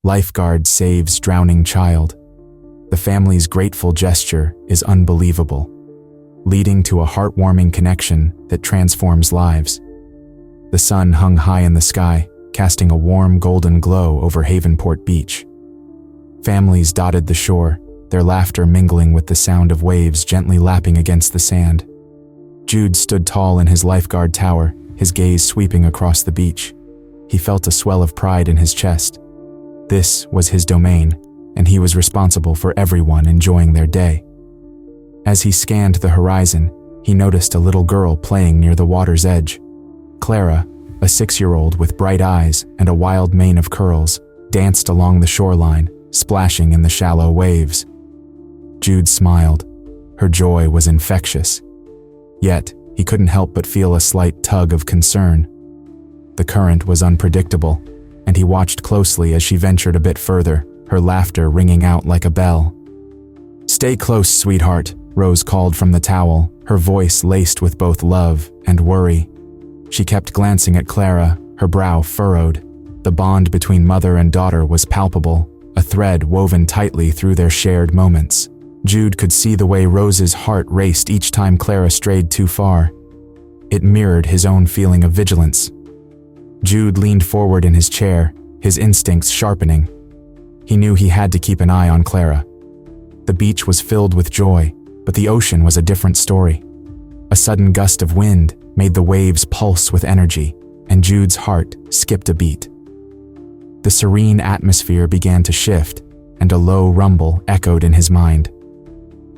Lifeguard saves drowning child. The family's grateful gesture is unbelievable, leading to a heartwarming connection that transforms lives. The sun hung high in the sky, casting a warm golden glow over Havenport Beach. Families dotted the shore, their laughter mingling with the sound of waves gently lapping against the sand. Jude stood tall in his lifeguard tower, his gaze sweeping across the beach. He felt a swell of pride in his chest. This was his domain, and he was responsible for everyone enjoying their day. As he scanned the horizon, he noticed a little girl playing near the water's edge. Clara, a 6-year-old with bright eyes and a wild mane of curls, danced along the shoreline, splashing in the shallow waves. Jude smiled. Her joy was infectious. Yet, he couldn't help but feel a slight tug of concern. The current was unpredictable, and he watched closely as she ventured a bit further, her laughter ringing out like a bell. "Stay close, sweetheart," Rose called from the towel, her voice laced with both love and worry. She kept glancing at Clara, her brow furrowed. The bond between mother and daughter was palpable, a thread woven tightly through their shared moments. Jude could see the way Rose's heart raced each time Clara strayed too far. It mirrored his own feeling of vigilance. Jude leaned forward in his chair, his instincts sharpening. He knew he had to keep an eye on Clara. The beach was filled with joy, but the ocean was a different story. A sudden gust of wind made the waves pulse with energy, and Jude's heart skipped a beat. The serene atmosphere began to shift, and a low rumble echoed in his mind.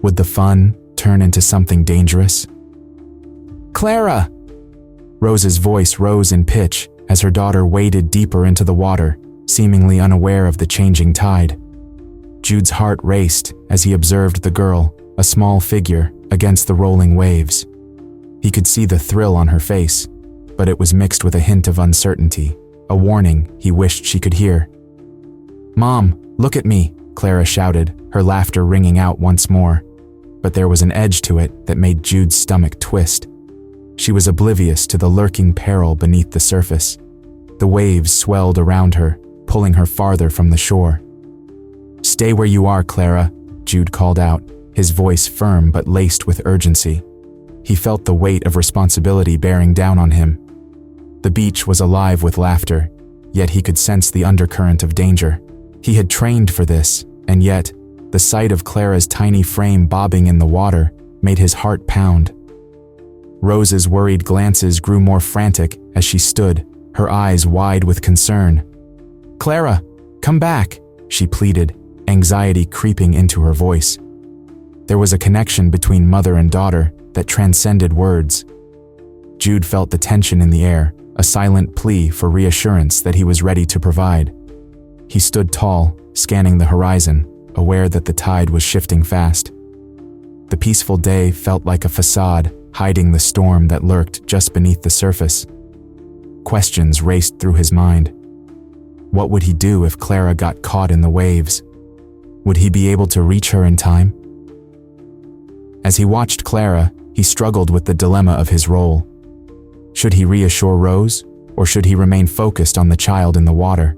Would the fun turn into something dangerous? "Clara!" Rose's voice rose in pitch as her daughter waded deeper into the water, seemingly unaware of the changing tide. Jude's heart raced as he observed the girl, a small figure, against the rolling waves. He could see the thrill on her face, but it was mixed with a hint of uncertainty, a warning he wished she could hear. "Mom, look at me," Clara shouted, her laughter ringing out once more. But there was an edge to it that made Jude's stomach twist. She was oblivious to the lurking peril beneath the surface. The waves swelled around her, pulling her farther from the shore. "Stay where you are, Clara," Jude called out, his voice firm but laced with urgency. He felt the weight of responsibility bearing down on him. The beach was alive with laughter, yet he could sense the undercurrent of danger. He had trained for this, and yet, the sight of Clara's tiny frame bobbing in the water made his heart pound. Rose's worried glances grew more frantic as she stood, her eyes wide with concern. "Clara, come back," she pleaded, anxiety creeping into her voice. There was a connection between mother and daughter that transcended words. Jude felt the tension in the air, a silent plea for reassurance that he was ready to provide. He stood tall, scanning the horizon, aware that the tide was shifting fast. The peaceful day felt like a facade, hiding the storm that lurked just beneath the surface. Questions raced through his mind. What would he do if Clara got caught in the waves? Would he be able to reach her in time? As he watched Clara, he struggled with the dilemma of his role. Should he reassure Rose, or should he remain focused on the child in the water?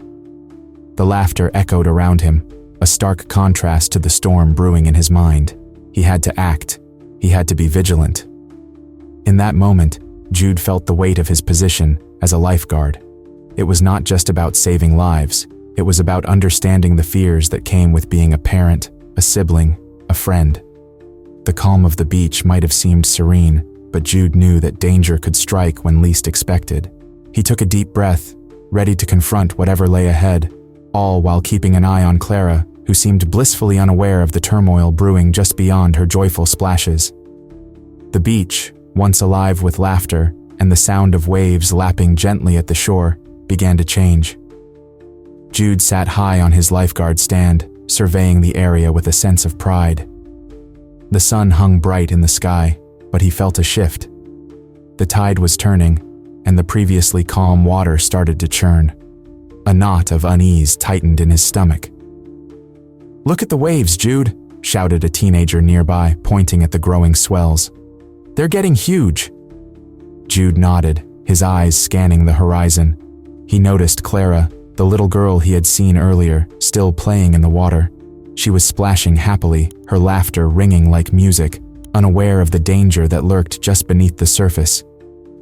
The laughter echoed around him, a stark contrast to the storm brewing in his mind. He had to act. He had to be vigilant. In that moment, Jude felt the weight of his position as a lifeguard. It was not just about saving lives. It was about understanding the fears that came with being a parent, a sibling, a friend. The calm of the beach might have seemed serene, but Jude knew that danger could strike when least expected. He took a deep breath, ready to confront whatever lay ahead, all while keeping an eye on Clara, who seemed blissfully unaware of the turmoil brewing just beyond her joyful splashes. The beach, once alive with laughter and the sound of waves lapping gently at the shore, began to change. Jude sat high on his lifeguard stand, surveying the area with a sense of pride. The sun hung bright in the sky, but he felt a shift. The tide was turning, and the previously calm water started to churn. A knot of unease tightened in his stomach. "Look at the waves, Jude," shouted a teenager nearby, pointing at the growing swells. "They're getting huge." Jude nodded, his eyes scanning the horizon. He noticed Clara, the little girl he had seen earlier, still playing in the water. She was splashing happily, her laughter ringing like music, unaware of the danger that lurked just beneath the surface.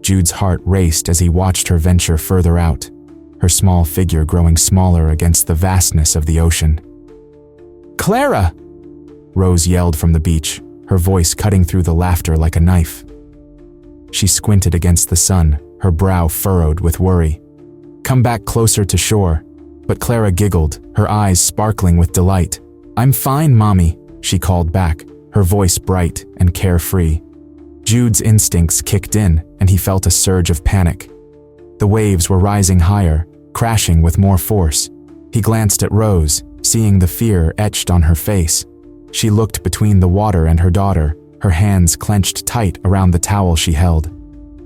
Jude's heart raced as he watched her venture further out, her small figure growing smaller against the vastness of the ocean. "Clara!" Rose yelled from the beach, her voice cutting through the laughter like a knife. She squinted against the sun, her brow furrowed with worry. "Come back closer to shore." But Clara giggled, her eyes sparkling with delight. "I'm fine, Mommy," she called back, her voice bright and carefree. Jude's instincts kicked in, and he felt a surge of panic. The waves were rising higher, crashing with more force. He glanced at Rose, seeing the fear etched on her face. She looked between the water and her daughter, her hands clenched tight around the towel she held.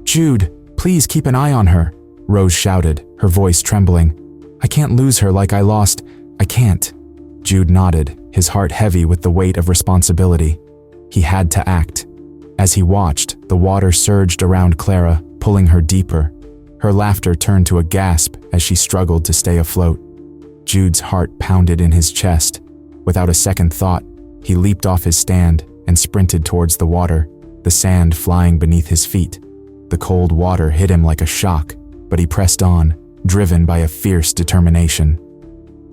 "Jude, please keep an eye on her," Rose shouted, her voice trembling. "I can't lose her like I lost. I can't." Jude nodded, his heart heavy with the weight of responsibility. He had to act. As he watched, the water surged around Clara, pulling her deeper. Her laughter turned to a gasp as she struggled to stay afloat. Jude's heart pounded in his chest. Without a second thought, he leaped off his stand and sprinted towards the water, the sand flying beneath his feet. The cold water hit him like a shock, but he pressed on, driven by a fierce determination.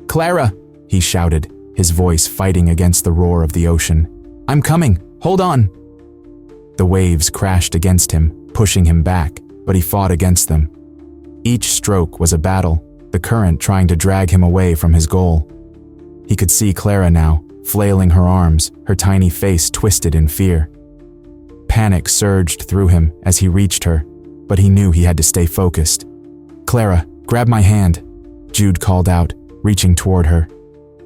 "Clara!" he shouted, his voice fighting against the roar of the ocean. "I'm coming! Hold on!" The waves crashed against him, pushing him back, but he fought against them. Each stroke was a battle, the current trying to drag him away from his goal. He could see Clara now, flailing her arms, her tiny face twisted in fear. Panic surged through him as he reached her, but he knew he had to stay focused. "Clara, grab my hand," Jude called out, reaching toward her.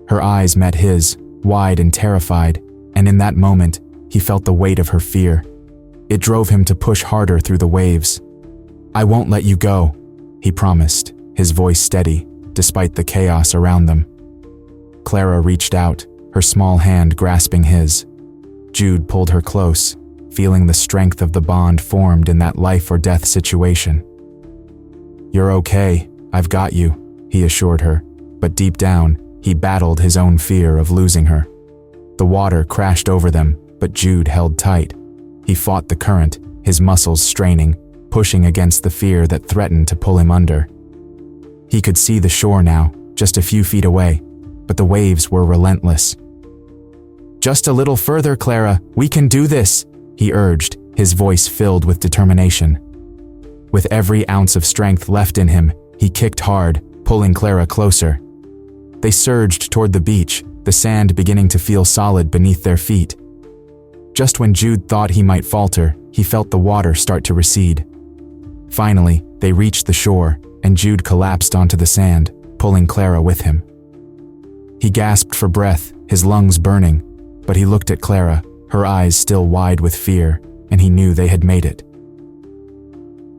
Her eyes met his, wide and terrified, and in that moment, he felt the weight of her fear. It drove him to push harder through the waves. "I won't let you go," he promised, his voice steady, despite the chaos around them. Clara reached out, her small hand grasping his. Jude pulled her close, feeling the strength of the bond formed in that life-or-death situation. "You're okay, I've got you," he assured her, but deep down, he battled his own fear of losing her. The water crashed over them, but Jude held tight. He fought the current, his muscles straining, pushing against the fear that threatened to pull him under. He could see the shore now, just a few feet away, but the waves were relentless. "Just a little further, Clara, we can do this," he urged, his voice filled with determination. With every ounce of strength left in him, he kicked hard, pulling Clara closer. They surged toward the beach, the sand beginning to feel solid beneath their feet. Just when Jude thought he might falter, he felt the water start to recede. Finally, they reached the shore, and Jude collapsed onto the sand, pulling Clara with him. He gasped for breath, his lungs burning, but he looked at Clara, her eyes still wide with fear, and he knew they had made it.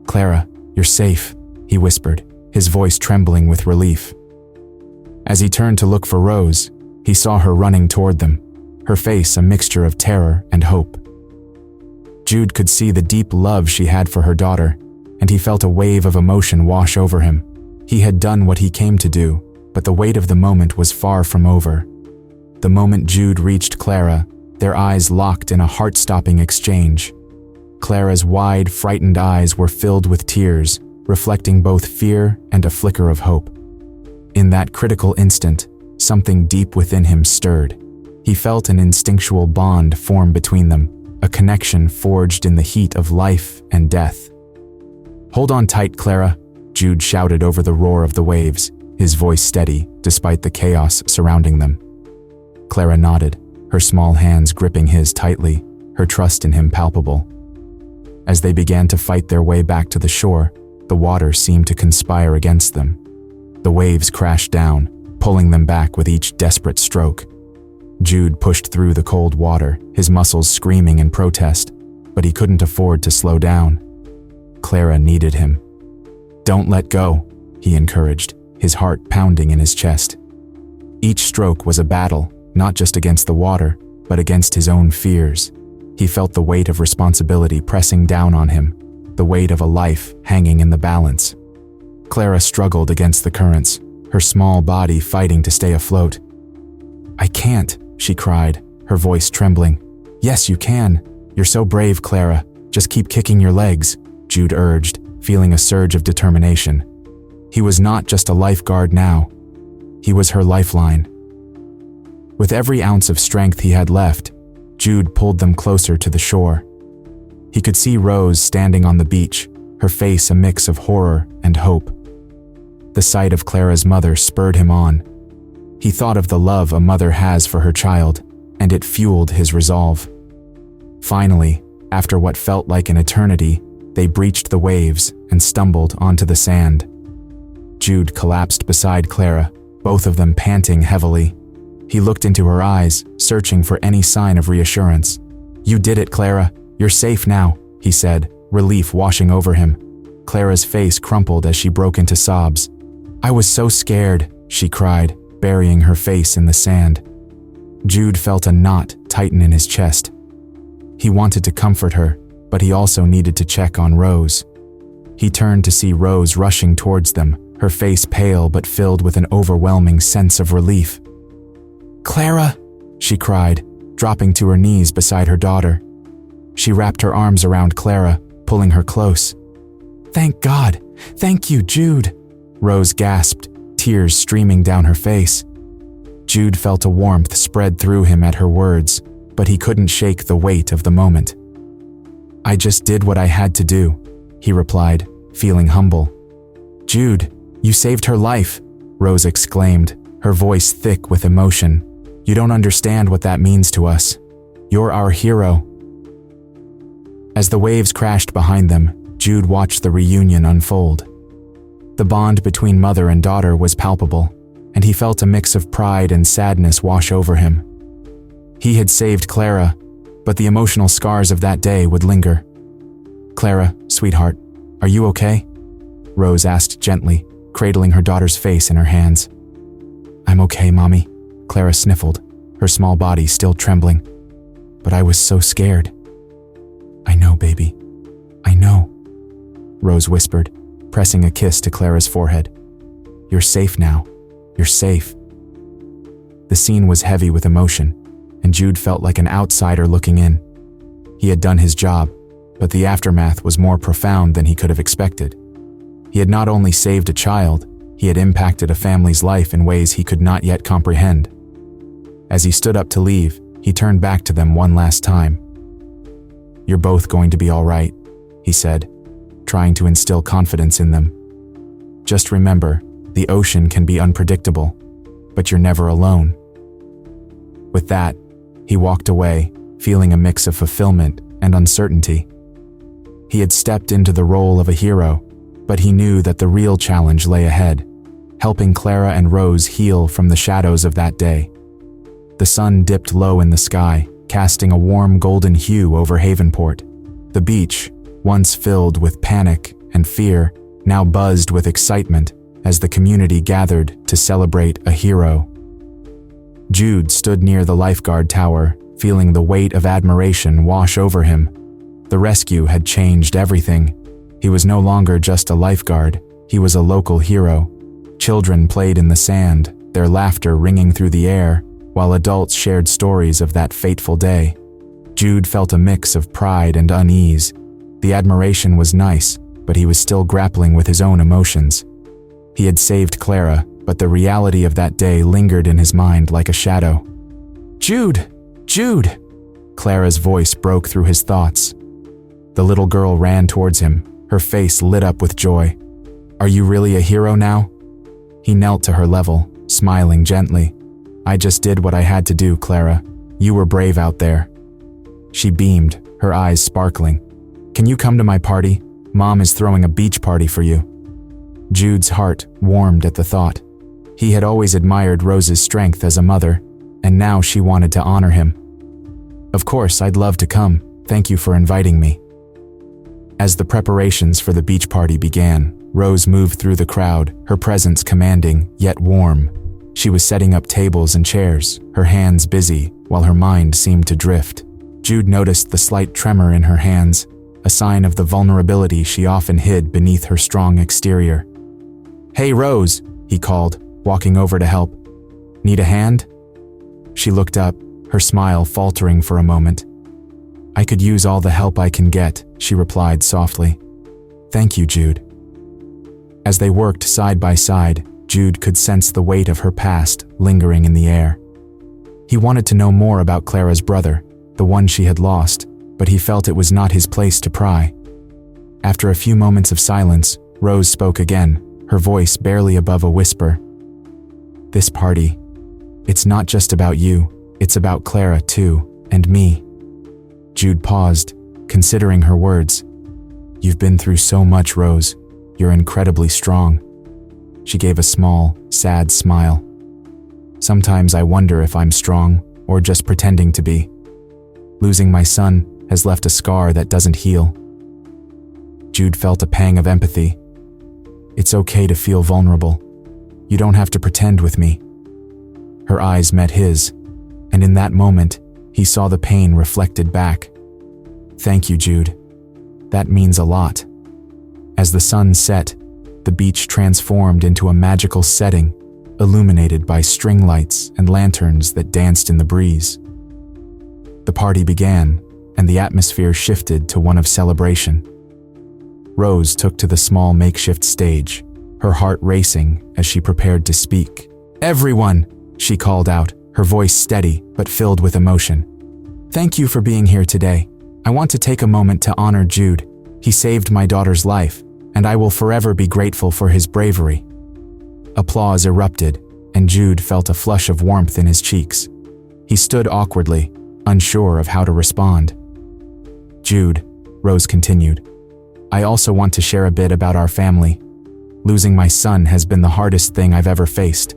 "Clara, you're safe," he whispered, his voice trembling with relief. As he turned to look for Rose, he saw her running toward them, her face a mixture of terror and hope. Jude could see the deep love she had for her daughter, and he felt a wave of emotion wash over him. He had done what he came to do, but the weight of the moment was far from over. The moment Jude reached Clara, their eyes locked in a heart-stopping exchange. Clara's wide, frightened eyes were filled with tears, reflecting both fear and a flicker of hope. In that critical instant, something deep within him stirred. He felt an instinctual bond form between them, a connection forged in the heat of life and death. "Hold on tight, Clara," Jude shouted over the roar of the waves, his voice steady despite the chaos surrounding them. Clara nodded, her small hands gripping his tightly, her trust in him palpable. As they began to fight their way back to the shore, the water seemed to conspire against them. The waves crashed down, pulling them back with each desperate stroke. Jude pushed through the cold water, his muscles screaming in protest, but he couldn't afford to slow down. Clara needed him. "Don't let go," he encouraged, his heart pounding in his chest. Each stroke was a battle, not just against the water, but against his own fears. He felt the weight of responsibility pressing down on him, the weight of a life hanging in the balance. Clara struggled against the currents, her small body fighting to stay afloat. "I can't," she cried, her voice trembling. "Yes, you can. You're so brave, Clara. Just keep kicking your legs," Jude urged, feeling a surge of determination. He was not just a lifeguard now. He was her lifeline. With every ounce of strength he had left, Jude pulled them closer to the shore. He could see Rose standing on the beach, her face a mix of horror and hope. The sight of Clara's mother spurred him on. He thought of the love a mother has for her child, and it fueled his resolve. Finally, after what felt like an eternity, they breached the waves and stumbled onto the sand. Jude collapsed beside Clara, both of them panting heavily. He looked into her eyes, searching for any sign of reassurance. "You did it, Clara. You're safe now," he said, relief washing over him. Clara's face crumpled as she broke into sobs. "I was so scared," she cried, burying her face in the sand. Jude felt a knot tighten in his chest. He wanted to comfort her, but he also needed to check on Rose. He turned to see Rose rushing towards them, her face pale but filled with an overwhelming sense of relief. "Clara!" she cried, dropping to her knees beside her daughter. She wrapped her arms around Clara, pulling her close. "Thank God! Thank you, Jude!" Rose gasped, tears streaming down her face. Jude felt a warmth spread through him at her words, but he couldn't shake the weight of the moment. "I just did what I had to do," he replied, feeling humble. "Jude, you saved her life," Rose exclaimed, her voice thick with emotion. "You don't understand what that means to us. You're our hero." As the waves crashed behind them, Jude watched the reunion unfold. The bond between mother and daughter was palpable, and he felt a mix of pride and sadness wash over him. He had saved Clara, but the emotional scars of that day would linger. "Clara, sweetheart, are you okay?" Rose asked gently, cradling her daughter's face in her hands. "I'm okay, Mommy," Clara sniffled, her small body still trembling. "But I was so scared." "I know, baby. I know," Rose whispered, pressing a kiss to Clara's forehead. "You're safe now. You're safe." The scene was heavy with emotion, and Jude felt like an outsider looking in. He had done his job, but the aftermath was more profound than he could have expected. He had not only saved a child, he had impacted a family's life in ways he could not yet comprehend. As he stood up to leave, he turned back to them one last time. "You're both going to be all right," he said, trying to instill confidence in them. "Just remember, the ocean can be unpredictable, but you're never alone." With that, he walked away, feeling a mix of fulfillment and uncertainty. He had stepped into the role of a hero, but he knew that the real challenge lay ahead, helping Clara and Rose heal from the shadows of that day. The sun dipped low in the sky, casting a warm golden hue over Havenport. The beach, once filled with panic and fear, now buzzed with excitement as the community gathered to celebrate a hero. Jude stood near the lifeguard tower, feeling the weight of admiration wash over him. The rescue had changed everything. He was no longer just a lifeguard, he was a local hero. Children played in the sand, their laughter ringing through the air, while adults shared stories of that fateful day. Jude felt a mix of pride and unease. The admiration was nice, but he was still grappling with his own emotions. He had saved Clara, but the reality of that day lingered in his mind like a shadow. "Jude! Jude!" Clara's voice broke through his thoughts. The little girl ran towards him, her face lit up with joy. "Are you really a hero now?" He knelt to her level, smiling gently. "I just did what I had to do, Clara. You were brave out there." She beamed, her eyes sparkling. "Can you come to my party? Mom is throwing a beach party for you." Jude's heart warmed at the thought. He had always admired Rose's strength as a mother, and now she wanted to honor him. "Of course, I'd love to come. Thank you for inviting me." As the preparations for the beach party began, Rose moved through the crowd, her presence commanding, yet warm. She was setting up tables and chairs, her hands busy, while her mind seemed to drift. Jude noticed the slight tremor in her hands, a sign of the vulnerability she often hid beneath her strong exterior. "Hey, Rose," he called, walking over to help. "Need a hand?" She looked up, her smile faltering for a moment. "I could use all the help I can get," she replied softly. "Thank you, Jude." As they worked side by side, Jude could sense the weight of her past lingering in the air. He wanted to know more about Clara's brother, the one she had lost, but he felt it was not his place to pry. After a few moments of silence, Rose spoke again, her voice barely above a whisper. "This party, it's not just about you, it's about Clara too, and me." Jude paused, considering her words. "You've been through so much, Rose. You're incredibly strong." She gave a small, sad smile. "Sometimes I wonder if I'm strong, or just pretending to be. Losing my son has left a scar that doesn't heal." Jude felt a pang of empathy. "It's okay to feel vulnerable. You don't have to pretend with me." Her eyes met his, and in that moment, he saw the pain reflected back. "Thank you, Jude. That means a lot." As the sun set, the beach transformed into a magical setting, illuminated by string lights and lanterns that danced in the breeze. The party began, and the atmosphere shifted to one of celebration. Rose took to the small makeshift stage, her heart racing as she prepared to speak. "Everyone!" she called out, her voice steady but filled with emotion. "Thank you for being here today. I want to take a moment to honor Jude. He saved my daughter's life, and I will forever be grateful for his bravery." Applause erupted, and Jude felt a flush of warmth in his cheeks. He stood awkwardly, unsure of how to respond. "Jude," Rose continued, "I also want to share a bit about our family. Losing my son has been the hardest thing I've ever faced.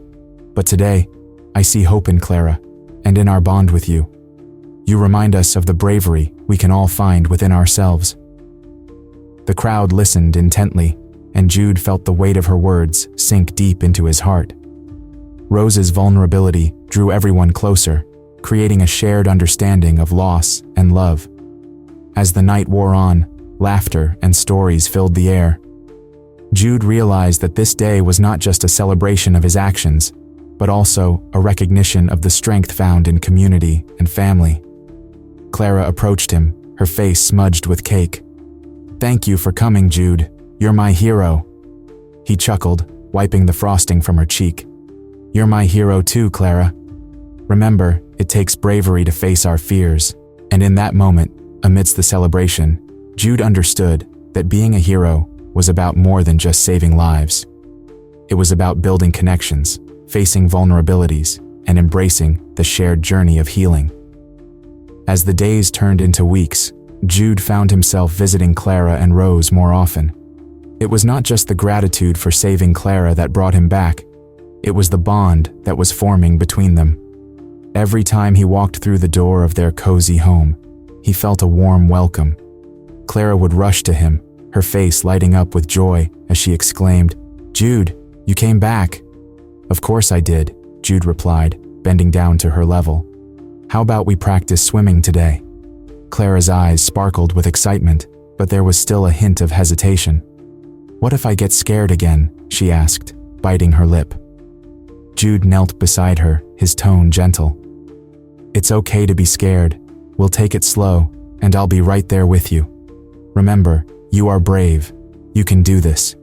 But today, I see hope in Clara, and in our bond with you. You remind us of the bravery we can all find within ourselves." The crowd listened intently, and Jude felt the weight of her words sink deep into his heart. Rose's vulnerability drew everyone closer, creating a shared understanding of loss and love. As the night wore on, laughter and stories filled the air. Jude realized that this day was not just a celebration of his actions, but also a recognition of the strength found in community and family. Clara approached him, her face smudged with cake. "Thank you for coming, Jude. You're my hero." He chuckled, wiping the frosting from her cheek. "You're my hero too, Clara. Remember, it takes bravery to face our fears." And in that moment, amidst the celebration, Jude understood that being a hero was about more than just saving lives. It was about building connections, facing vulnerabilities, and embracing the shared journey of healing. As the days turned into weeks, Jude found himself visiting Clara and Rose more often. It was not just the gratitude for saving Clara that brought him back, it was the bond that was forming between them. Every time he walked through the door of their cozy home, he felt a warm welcome. Clara would rush to him, her face lighting up with joy as she exclaimed, "Jude, you came back." "Of course I did," Jude replied, bending down to her level. "How about we practice swimming today?" Clara's eyes sparkled with excitement, but there was still a hint of hesitation. "What if I get scared again?" she asked, biting her lip. Jude knelt beside her, his tone gentle. "It's okay to be scared. We'll take it slow, and I'll be right there with you. Remember, you are brave. You can do this."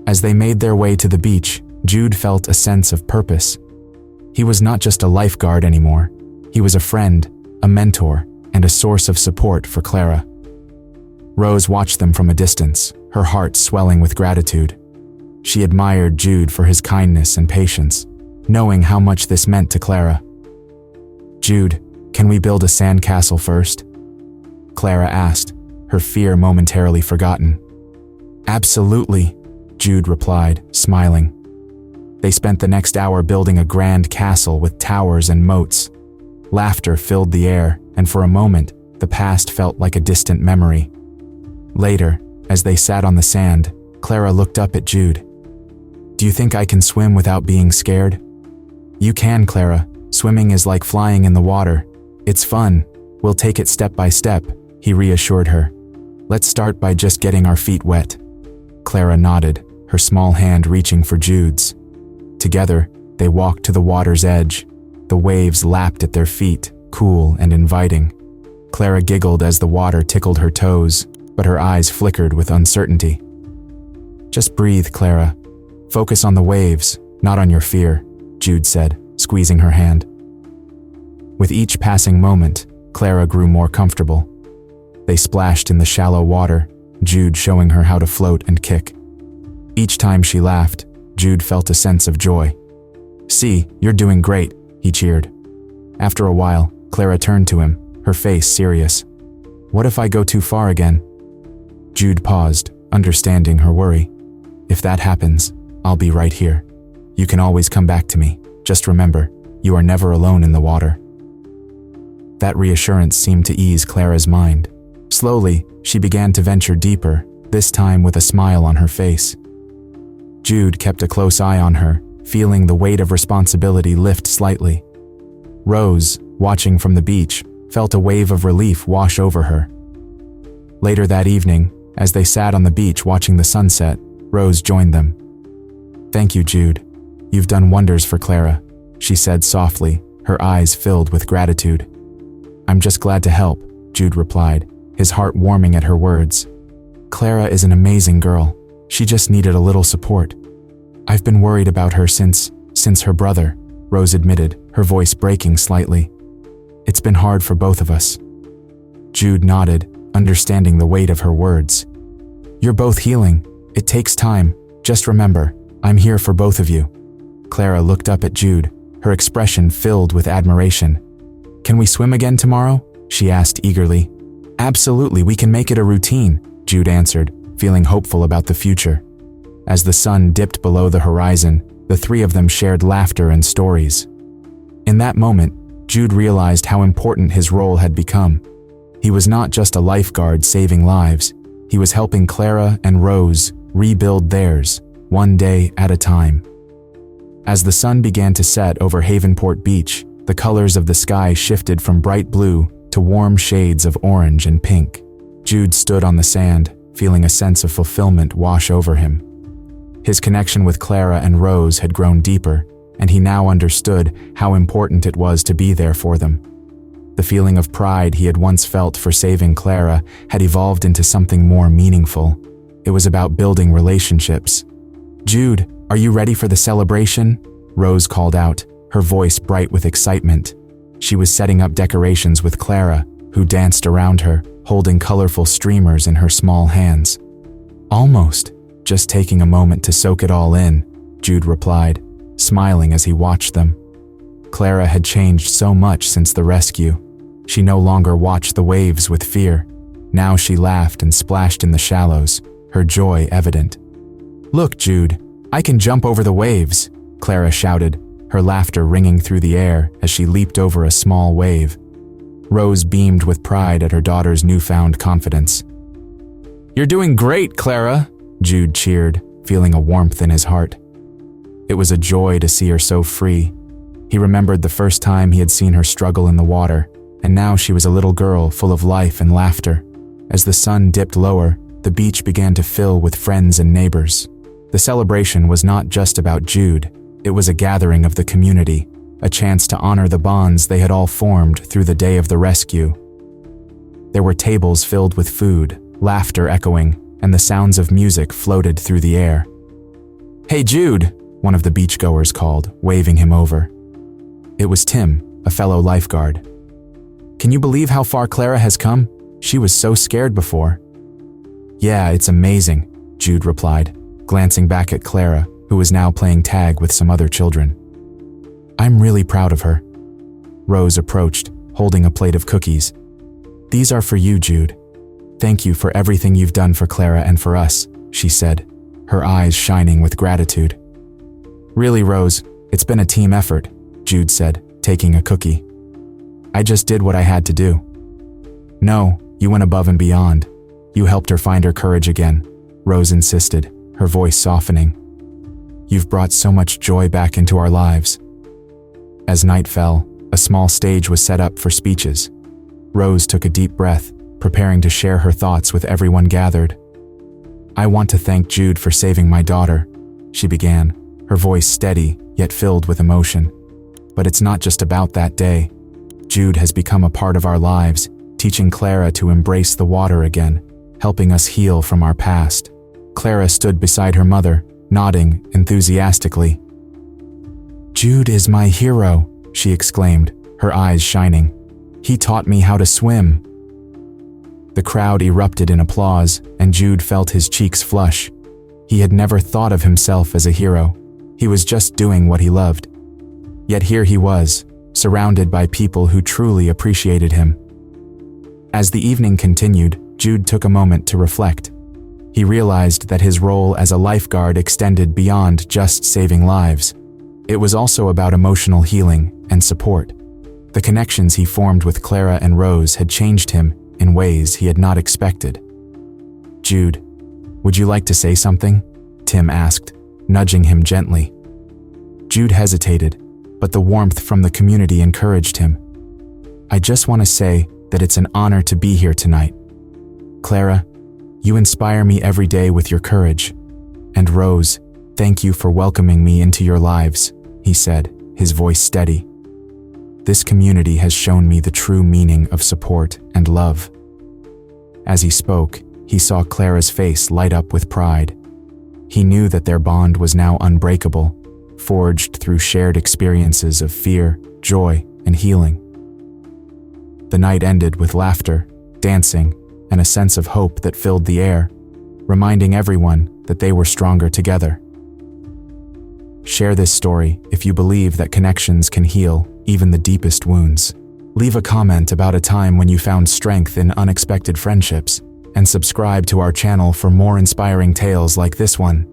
As they made their way to the beach, Jude felt a sense of purpose. He was not just a lifeguard anymore. He was a friend, a mentor, and a source of support for Clara. Rose watched them from a distance, her heart swelling with gratitude. She admired Jude for his kindness and patience, knowing how much this meant to Clara. "Jude, can we build a sandcastle first?" Clara asked, her fear momentarily forgotten. "Absolutely," Jude replied, smiling. They spent the next hour building a grand castle with towers and moats. Laughter filled the air, and for a moment, the past felt like a distant memory. Later, as they sat on the sand, Clara looked up at Jude. "Do you think I can swim without being scared?" "You can, Clara. Swimming is like flying in the water. It's fun. We'll take it step by step," he reassured her. "Let's start by just getting our feet wet." Clara nodded, her small hand reaching for Jude's. Together, they walked to the water's edge. The waves lapped at their feet, cool and inviting. Clara giggled as the water tickled her toes, but her eyes flickered with uncertainty. "Just breathe, Clara. Focus on the waves, not on your fear," Jude said, squeezing her hand. With each passing moment, Clara grew more comfortable. They splashed in the shallow water, Jude showing her how to float and kick. Each time she laughed, Jude felt a sense of joy. "See, you're doing great," he cheered. After a while, Clara turned to him, her face serious. "What if I go too far again?" Jude paused, understanding her worry. "If that happens, I'll be right here. You can always come back to me. Just remember, you are never alone in the water." That reassurance seemed to ease Clara's mind. Slowly, she began to venture deeper, this time with a smile on her face. Jude kept a close eye on her, feeling the weight of responsibility lift slightly. Rose, watching from the beach, felt a wave of relief wash over her. Later that evening, as they sat on the beach watching the sunset, Rose joined them. "Thank you, Jude. You've done wonders for Clara," she said softly, her eyes filled with gratitude. "I'm just glad to help," Jude replied, his heart warming at her words. "Clara is an amazing girl. She just needed a little support. I've been worried about her since her brother," Rose admitted, her voice breaking slightly. "It's been hard for both of us." Jude nodded, understanding the weight of her words. "You're both healing. It takes time. Just remember, I'm here for both of you." Clara looked up at Jude, her expression filled with admiration. "Can we swim again tomorrow?" she asked eagerly. "Absolutely, we can make it a routine," Jude answered, feeling hopeful about the future. As the sun dipped below the horizon, the three of them shared laughter and stories. In that moment, Jude realized how important his role had become. He was not just a lifeguard saving lives, he was helping Clara and Rose rebuild theirs, one day at a time. As the sun began to set over Havenport Beach, the colors of the sky shifted from bright blue to warm shades of orange and pink. Jude stood on the sand, feeling a sense of fulfillment wash over him. His connection with Clara and Rose had grown deeper, and he now understood how important it was to be there for them. The feeling of pride he had once felt for saving Clara had evolved into something more meaningful. It was about building relationships. "Jude, are you ready for the celebration?" Rose called out, her voice bright with excitement. She was setting up decorations with Clara, who danced around her, holding colorful streamers in her small hands. "Almost. Just taking a moment to soak it all in," Jude replied, smiling as he watched them. Clara had changed so much since the rescue. She no longer watched the waves with fear. Now she laughed and splashed in the shallows, her joy evident. "Look, Jude, I can jump over the waves," Clara shouted, her laughter ringing through the air as she leaped over a small wave. Rose beamed with pride at her daughter's newfound confidence. "You're doing great, Clara," Jude cheered, feeling a warmth in his heart. It was a joy to see her so free. He remembered the first time he had seen her struggle in the water, and now she was a little girl full of life and laughter. As the sun dipped lower, the beach began to fill with friends and neighbors. The celebration was not just about Jude, it was a gathering of the community, a chance to honor the bonds they had all formed through the day of the rescue. There were tables filled with food, laughter echoing, and the sounds of music floated through the air. "Hey Jude," one of the beachgoers called, waving him over. It was Tim, a fellow lifeguard. "Can you believe how far Clara has come? She was so scared before." "Yeah, it's amazing," Jude replied, glancing back at Clara, who was now playing tag with some other children. "I'm really proud of her." Rose approached, holding a plate of cookies. "These are for you, Jude. Thank you for everything you've done for Clara and for us," she said, her eyes shining with gratitude. "Really, Rose, it's been a team effort," Jude said, taking a cookie. "I just did what I had to do." "No, you went above and beyond. You helped her find her courage again," Rose insisted, her voice softening. "You've brought so much joy back into our lives." As night fell, a small stage was set up for speeches. Rose took a deep breath, preparing to share her thoughts with everyone gathered. "I want to thank Jude for saving my daughter," she began, her voice steady yet filled with emotion. But it's not just about that day. Jude has become a part of our lives, teaching Clara to embrace the water again, helping us heal from our past. Clara stood beside her mother, nodding enthusiastically. "Jude is my hero," she exclaimed, her eyes shining. "He taught me how to swim." The crowd erupted in applause, and Jude felt his cheeks flush. He had never thought of himself as a hero. He was just doing what he loved. Yet here he was, surrounded by people who truly appreciated him. As the evening continued, Jude took a moment to reflect. He realized that his role as a lifeguard extended beyond just saving lives. It was also about emotional healing and support. The connections he formed with Clara and Rose had changed him in ways he had not expected. "Jude, would you like to say something?" Tim asked, nudging him gently. Jude hesitated, but the warmth from the community encouraged him. "I just want to say that it's an honor to be here tonight. Clara, you inspire me every day with your courage. And Rose, thank you for welcoming me into your lives," he said, his voice steady. "This community has shown me the true meaning of support and love." As he spoke, he saw Clara's face light up with pride. He knew that their bond was now unbreakable, forged through shared experiences of fear, joy, and healing. The night ended with laughter, dancing, and a sense of hope that filled the air, reminding everyone that they were stronger together. Share this story if you believe that connections can heal even the deepest wounds. Leave a comment about a time when you found strength in unexpected friendships, and subscribe to our channel for more inspiring tales like this one.